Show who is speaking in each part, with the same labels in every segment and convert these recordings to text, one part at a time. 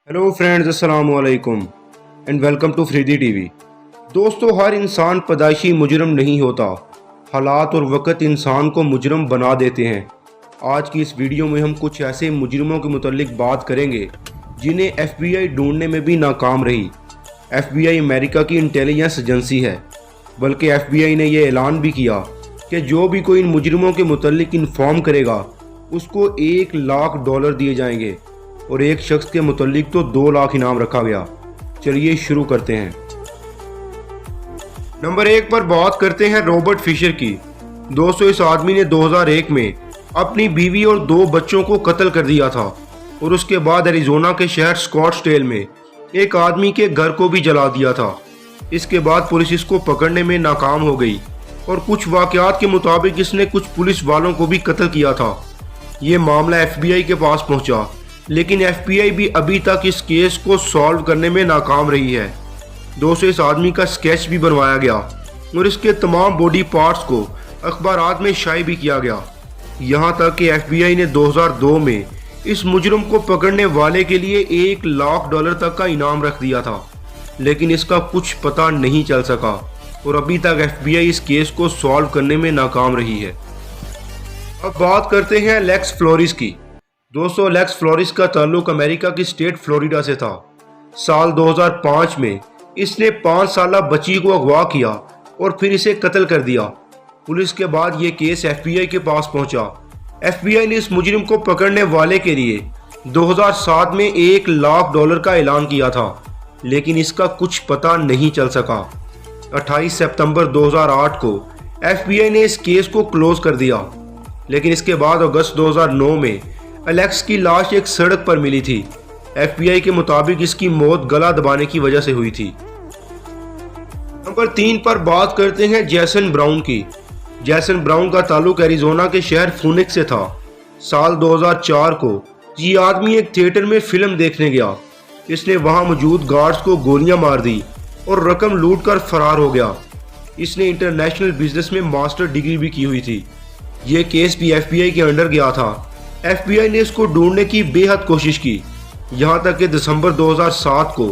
Speaker 1: Hello friends, अस्सलाम वालेकुम and welcome to Faridi TV. दोस्तों, हर इंसान पैदाइशी मुजरम नहीं होता। हालात और वक़्त इंसान को मुजरम बना देते हैं। आज की इस वीडियो में हम कुछ ऐसे मुजरमों के मुतल्लिक बात करेंगे जिन्हें FBI ढूंढने में भी नाकाम रही। FBI अमेरिका की इंटेलिजेंस एजेंसी है, बल्कि FBI ने यह ऐलान भी किया कि जो भी कोई इन मुजरमों के मुतल्लिक इन्फॉर्म करेगा उसको $1 लाख दिए जाएंगे और एक शख्स के मुतल्लिक तो 2 लाख इनाम रखा गया। चलिए शुरू करते हैं। नंबर 1 पर बात करते हैं रॉबर्ट फिशर की। दोस्तों, इस आदमी ने 2001 में अपनी बीवी और 2 बच्चों को कत्ल कर दिया था और उसके बाद एरिजोना के शहर स्कॉट्सडेल में एक आदमी के घर को भी जला दिया था। इसके बाद पुलिस इसको पकड़ने में नाकाम हो गई और कुछ वाकयात के मुताबिक इसने कुछ पुलिस वालों को भी कत्ल किया था। ये मामला FBI के पास पहुंचा, लेकिन FBI भी अभी तक इस केस को सॉल्व करने में नाकाम रही है। दोस्तों, इस आदमी का स्केच भी बनवाया गया और इसके तमाम बॉडी पार्ट्स को अखबारात में शाये भी किया गया। यहाँ तक कि FBI ने 2002 में इस मुजरम को पकड़ने वाले के लिए $1 लाख तक का इनाम रख दिया था, लेकिन इसका कुछ पता नहीं चल सका और अभी तक FBI इस केस को सॉल्व करने में नाकाम रही है। अब बात करते हैं एलेक्स फ्लोरेस की। दोस्तों, एलेक्स फ्लोरेस का ताल्लुक अमेरिका की स्टेट फ्लोरिडा से था। साल 2005 में इसने 5 साला बच्ची को अगवा किया और फिर इसे कत्ल कर दिया। पुलिस के बाद ये केस FBI के पास पहुंचा। FBI ने इस मुजरिम को पकड़ने वाले के लिए 2007 में $1 लाख का ऐलान किया था, लेकिन इसका कुछ पता नहीं चल सका। 28 सितंबर 2008 को FBI ने इस केस को क्लोज कर दिया, लेकिन इसके बाद अगस्त 2009 में एलेक्स की लाश एक सड़क पर मिली थी। FBI के मुताबिक इसकी मौत गला दबाने की वजह से हुई थी। नंबर 3 पर बात करते हैं जैसन ब्राउन की। जैसन ब्राउन का ताल्लुक एरिजोना के शहर फीनिक्स से था। साल 2004 को ये आदमी एक थिएटर में फिल्म देखने गया। इसने वहां मौजूद गार्ड्स को गोलियां मार दी और रकम लूट कर फरार हो गया। इसने इंटरनेशनल बिजनेस में मास्टर डिग्री भी की हुई थी। ये केस भी FBI के अंडर गया था। FBI ने इसको ढूंढने की बेहद कोशिश की, यहाँ तक कि दिसंबर 2007 को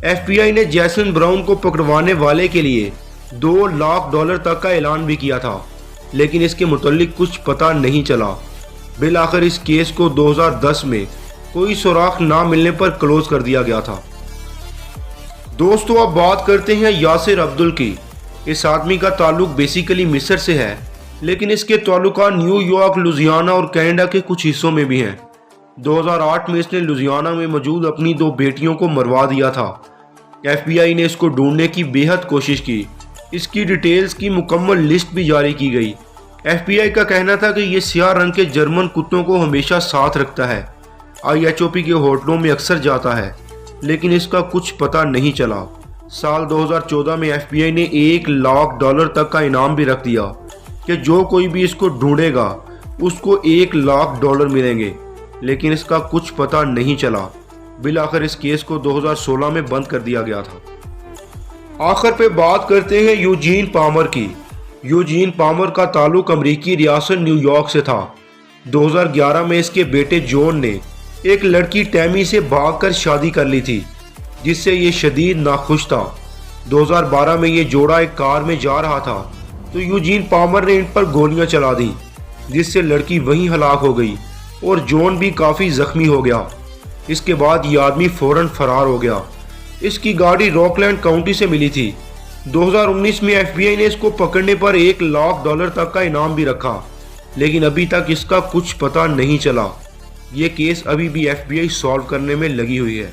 Speaker 1: FBI ने जैसन ब्राउन को पकड़वाने वाले के लिए $2 लाख तक का ऐलान भी किया था, लेकिन इसके मुतल्लिक कुछ पता नहीं चला। बिल आखिर इस केस को 2010 में कोई सुराख ना मिलने पर क्लोज कर दिया गया था। दोस्तों, अब बात करते हैं यासिर अब्दुल की। इस आदमी का ताल्लुक बेसिकली मिस्र से है, लेकिन इसके ताल्लुका न्यूयॉर्क, लुजियाना और कनाडा के कुछ हिस्सों में भी हैं। 2008 में इसने लुजियाना में मौजूद अपनी 2 बेटियों को मरवा दिया था। FBI ने इसको ढूंढने की बेहद कोशिश की। इसकी डिटेल्स की मुकम्मल लिस्ट भी जारी की गई। FBI का कहना था कि ये स्याह रंग के जर्मन कुत्तों को हमेशा साथ रखता है, IHOP के होटलों में अक्सर जाता है, लेकिन इसका कुछ पता नहीं चला। साल 2014 में FBI ने $1 लाख तक का इनाम भी रख दिया कि जो कोई भी इसको ढूंढेगा उसको $1 लाख मिलेंगे, लेकिन इसका कुछ पता नहीं चला। बिल आखिर इस केस को 2016 में बंद कर दिया गया था। आखिर पे बात करते हैं यूजीन पामर की। यूजीन पामर का ताल्लुक अमरीकी रियासत न्यूयॉर्क से था। 2011 में इसके बेटे जॉन ने एक लड़की टैमी से भागकर शादी कर ली थी, जिससे ये शदीद नाखुश था। 2012 में ये जोड़ा एक कार में जा रहा था तो यूजीन पामर ने इन पर गोलियां चला दी, जिससे लड़की वहीं हलाक हो गई और जॉन भी काफ़ी जख्मी हो गया। इसके बाद ये आदमी फौरन फरार हो गया। इसकी गाड़ी रॉकलैंड काउंटी से मिली थी। 2019 में FBI ने इसको पकड़ने पर $1 लाख तक का इनाम भी रखा, लेकिन अभी तक इसका कुछ पता नहीं चला। ये केस अभी भी FBI सॉल्व करने में लगी हुई है।